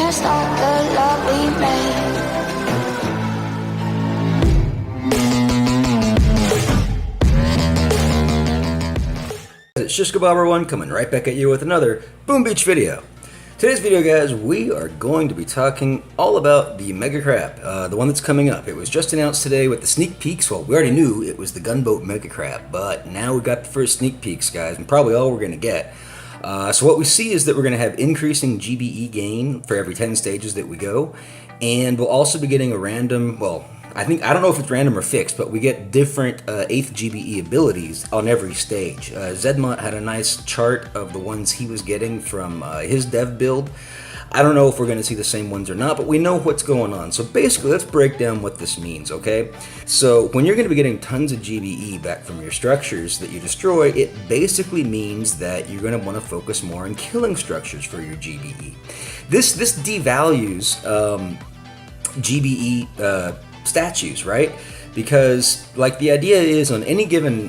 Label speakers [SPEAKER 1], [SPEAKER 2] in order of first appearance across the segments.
[SPEAKER 1] just like the love we made.
[SPEAKER 2] It's Shishkabobber1 coming right back at you with another Boom Beach video. Today's video, guys, we are going to be talking all about the Mega Crab, the one that's coming up. It was just announced today with the sneak peeks. Well, we already knew it was the Gunboat Mega Crab, but now we got the first sneak peeks, guys, and probably all we're going to get. So what we see is that we're going to have increasing GBE gain for every 10 stages that we go, and we'll also be getting a random, well, I don't know if it's random or fixed, but we get different 8th GBE abilities on every stage. Zedmont had a nice chart of the ones he was getting from his dev build. I don't know if we're going to see the same ones or not, but we know what's going on. So basically, let's break down what this means, okay? So when you're going to be getting tons of GBE back from your structures that you destroy, it basically means that you're going to want to focus more on killing structures for your GBE. This devalues GBE statues, right? Because like the idea is on any given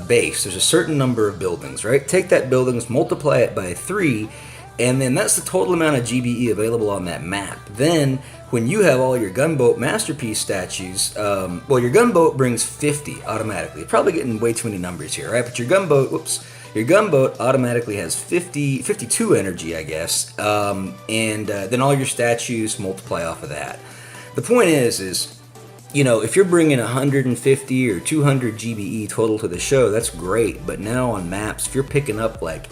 [SPEAKER 2] base, there's a certain number of buildings, right? Take that buildings, multiply it by 3, and then that's the total amount of GBE available on that map. Then when you have all your Gunboat Masterpiece statues, well, your Gunboat brings 50 automatically. Probably getting way too many numbers here, right? But your Gunboat, your Gunboat automatically has 52 energy, I guess, and then all your statues multiply off of that. The point is, you know, if you're bringing 150 or 200 GBE total to the show, that's great. But now on maps, if you're picking up like,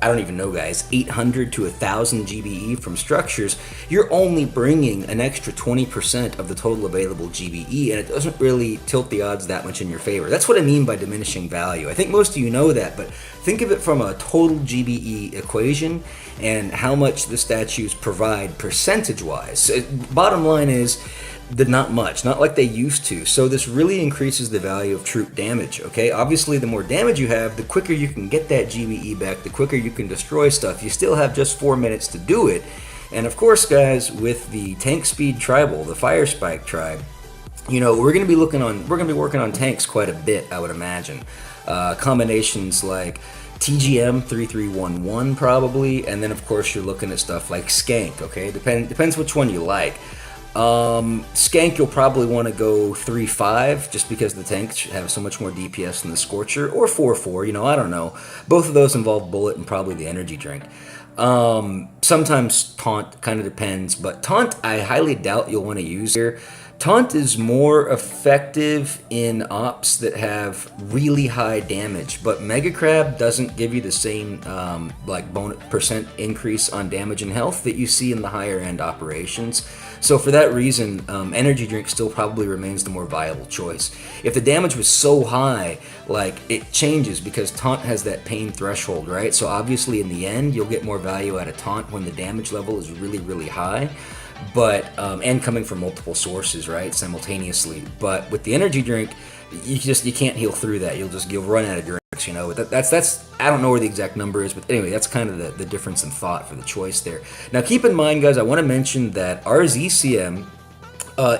[SPEAKER 2] I don't even know, guys, 800 to 1,000 GBE from structures, you're only bringing an extra 20% of the total available GBE, and it doesn't really tilt the odds that much in your favor. That's what I mean by diminishing value. I think most of you know that, but think of it from a total GBE equation and how much the statues provide percentage-wise. So, bottom line is, not much, not like they used to. So this really increases the value of troop damage, okay? Obviously, the more damage you have, the quicker you can get that GBE back, the quicker you can destroy stuff. You still have just 4 minutes to do it. And of course, guys, with the tank speed tribal, the Fire Spike tribe, you know, we're going to be working on tanks quite a bit, I would imagine. Combinations like TGM 3311 probably, and then of course you're looking at stuff like Skank, okay? Depends which one you like. Skank, you'll probably want to go 3-5 just because the tanks have so much more DPS than the Scorcher, or 4-4, you know, I don't know. Both of those involve bullet and probably the energy drink. Sometimes taunt, kind of depends, but taunt I highly doubt you'll want to use here. Taunt is more effective in ops that have really high damage, but Mega Crab doesn't give you the same like percent increase on damage and health that you see in the higher end operations. So for that reason, energy drink still probably remains the more viable choice. If the damage was so high, like it changes because taunt has that pain threshold, right? So obviously in the end, you'll get more value out of taunt when the damage level is really, really high. But and coming from multiple sources, right, simultaneously. But with the energy drink, you can't heal through that. You'll run out of drinks, you know. That's I don't know where the exact number is, but anyway, that's kind of the difference in thought for the choice there. Now keep in mind, guys, I want to mention that RZCM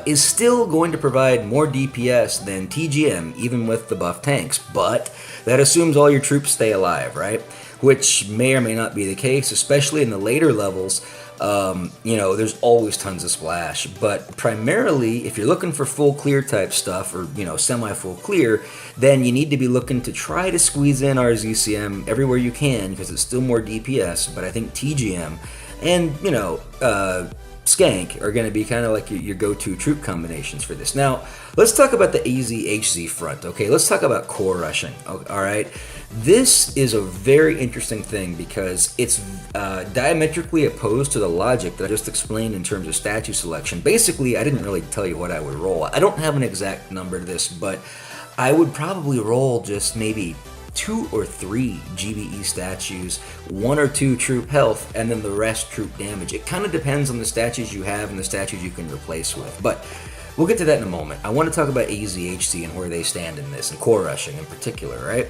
[SPEAKER 2] is still going to provide more DPS than TGM, even with the buff tanks. But that assumes all your troops stay alive, right? Which may or may not be the case, especially in the later levels. You know, there's always tons of splash, but primarily if you're looking for full clear type stuff, or, you know, semi-full clear, then you need to be looking to try to squeeze in RZCM everywhere you can because it's still more DPS, but I think TGM and, you know, Skank are going to be kind of like your go-to troop combinations for this. Now, let's talk about the AZ-HZ front, okay? Let's talk about core rushing, all right? This is a very interesting thing because it's diametrically opposed to the logic that I just explained in terms of statue selection. Basically, I didn't really tell you what I would roll. I don't have an exact number to this, but I would probably roll just maybe 2 or 3 GBE statues, 1 or 2 troop health, and then the rest troop damage. It kind of depends on the statues you have and the statues you can replace with. But we'll get to that in a moment. I want to talk about AZ-HZ and where they stand in this, and core rushing in particular, right?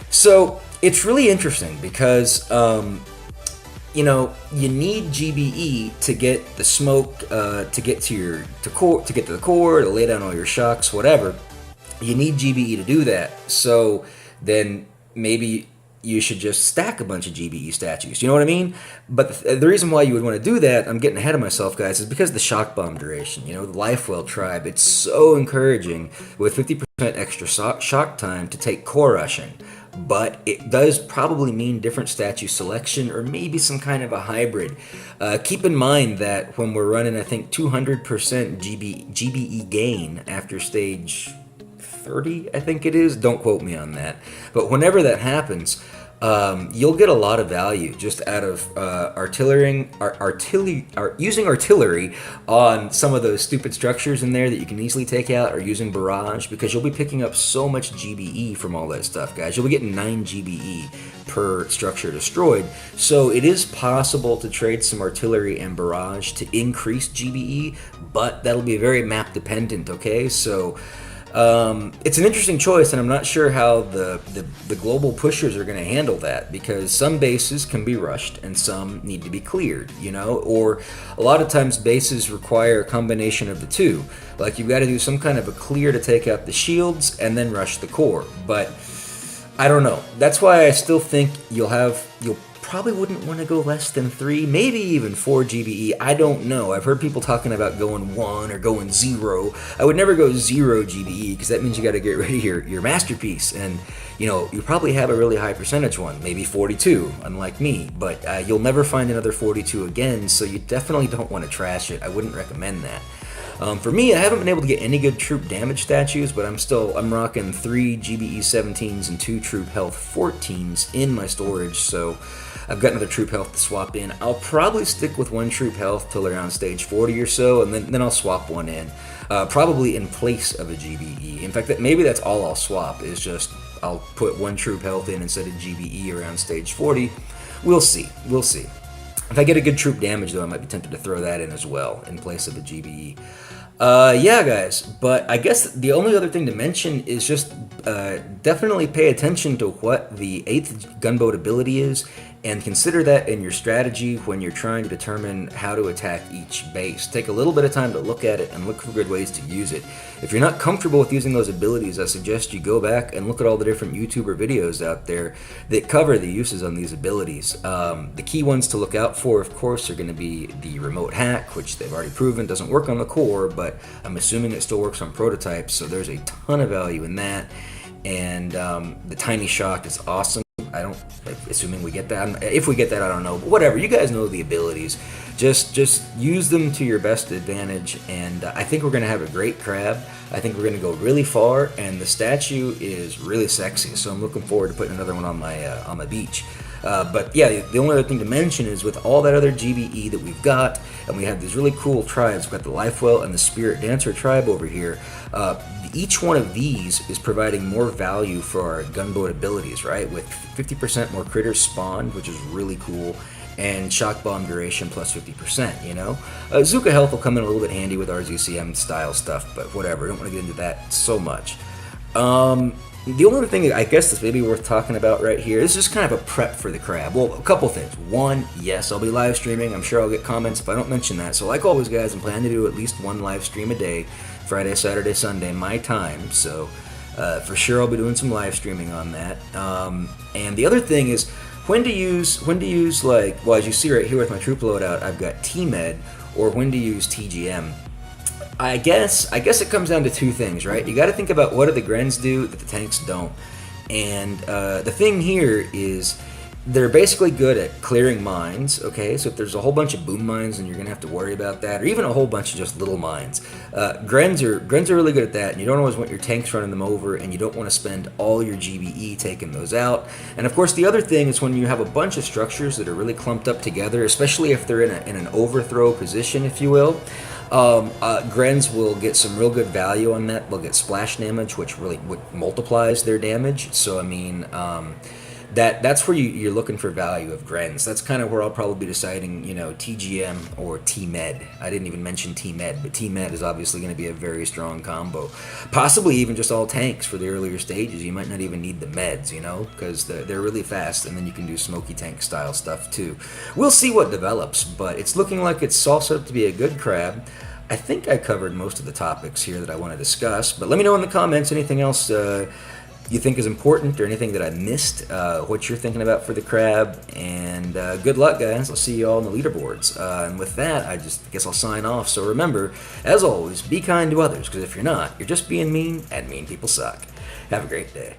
[SPEAKER 2] So it's really interesting because you know, you need GBE to get the smoke, to get to the core, to lay down all your shocks, whatever. You need GBE to do that. So then maybe you should just stack a bunch of GBE statues. You know what I mean? But the reason why you would want to do that, I'm getting ahead of myself, guys, is because of the shock bomb duration. You know, the Lifewell tribe, it's so encouraging with 50% extra shock time to take core rushing. But it does probably mean different statue selection or maybe some kind of a hybrid. Keep in mind that when we're running, I think, 200% GBE gain after stage 30, I think it is. Don't quote me on that. But whenever that happens, you'll get a lot of value just out of using artillery on some of those stupid structures in there that you can easily take out, or using barrage, because you'll be picking up so much GBE from all that stuff, guys. You'll be getting 9 GBE per structure destroyed. So it is possible to trade some artillery and barrage to increase GBE, but that'll be very map dependent, okay? So it's an interesting choice, and I'm not sure how the global pushers are going to handle that, because some bases can be rushed and some need to be cleared, you know, or a lot of times bases require a combination of the two. Like, you've got to do some kind of a clear to take out the shields and then rush the core. But I don't know. That's why I still think you'll probably wouldn't want to go less than 3, maybe even 4 GBE. I don't know. I've heard people talking about going 1 or going 0. I would never go 0 GBE, because that means you got to get rid of your masterpiece. And, you know, you probably have a really high percentage one, maybe 42, unlike me. But you'll never find another 42 again, so you definitely don't want to trash it. I wouldn't recommend that. For me, I haven't been able to get any good troop damage statues, but I'm rocking 3 GBE 17s and 2 troop health 14s in my storage, so I've got another troop health to swap in. I'll probably stick with 1 troop health till around stage 40 or so, and then I'll swap one in, probably in place of a GBE. In fact, maybe that's all I'll swap, is just I'll put 1 troop health in instead of GBE around stage 40. We'll see. If I get a good troop damage, though, I might be tempted to throw that in as well in place of a GBE. Yeah, guys, but I guess the only other thing to mention is just definitely pay attention to what the 8th gunboat ability is, and consider that in your strategy when you're trying to determine how to attack each base. Take a little bit of time to look at it and look for good ways to use it. If you're not comfortable with using those abilities, I suggest you go back and look at all the different YouTuber videos out there that cover the uses on these abilities. The key ones to look out for, of course, are going to be the remote hack, which they've already proven doesn't work on the core, but I'm assuming it still works on prototypes, so there's a ton of value in that. And the tiny shock is awesome. Assuming we get that. If we get that, I don't know. But whatever, you guys know the abilities. Just use them to your best advantage, and I think we're going to have a great crab. I think we're going to go really far, and the statue is really sexy, so I'm looking forward to putting another one on my beach. But yeah, the only other thing to mention is with all that other GBE that we've got, and we have these really cool tribes. We've got the Lifewell and the Spirit Dancer tribe over here. Each one of these is providing more value for our gunboat abilities, right? With 50% more critters spawned, which is really cool, and shock bomb duration plus 50%, you know? Zuka health will come in a little bit handy with RZCM style stuff, but whatever, I don't want to get into that so much. The only other thing I guess that's maybe worth talking about right here, this is just kind of a prep for the crab. Well, a couple things. One, yes, I'll be live streaming. I'm sure I'll get comments if I don't mention that. So like always, guys, I'm planning to do at least 1 live stream a day, Friday, Saturday, Sunday, my time. So for sure I'll be doing some live streaming on that. And the other thing is when to use like, well, as you see right here with my troop loadout, I've got T-Med, or when to use TGM. I guess it comes down to 2 things, right? You got to think about what do the Grens do that the tanks don't. And the thing here is they're basically good at clearing mines, okay? So if there's a whole bunch of boom mines, then you're going to have to worry about that, or even a whole bunch of just little mines. Grens are really good at that, and you don't always want your tanks running them over, and you don't want to spend all your GBE taking those out. And of course, the other thing is when you have a bunch of structures that are really clumped up together, especially if they're in an overthrow position, if you will, Grens will get some real good value on that. They'll get splash damage, which really multiplies their damage. So I mean, that's where you're looking for value of Grens. That's kind of where I'll probably be deciding, you know, TGM or T-Med. I didn't even mention T-Med, but T-Med is obviously going to be a very strong combo. Possibly even just all tanks for the earlier stages. You might not even need the meds, you know, because they're really fast, and then you can do smoky tank style stuff too. We'll see what develops, but it's looking like it's all set up to be a good crab. I think I covered most of the topics here that I want to discuss, but let me know in the comments anything else you think is important or anything that I missed, what you're thinking about for the crab. And good luck, guys. I'll see you all on the leaderboards. And with that, I guess I'll sign off. So remember, as always, be kind to others, because if you're not, you're just being mean, and mean people suck. Have a great day.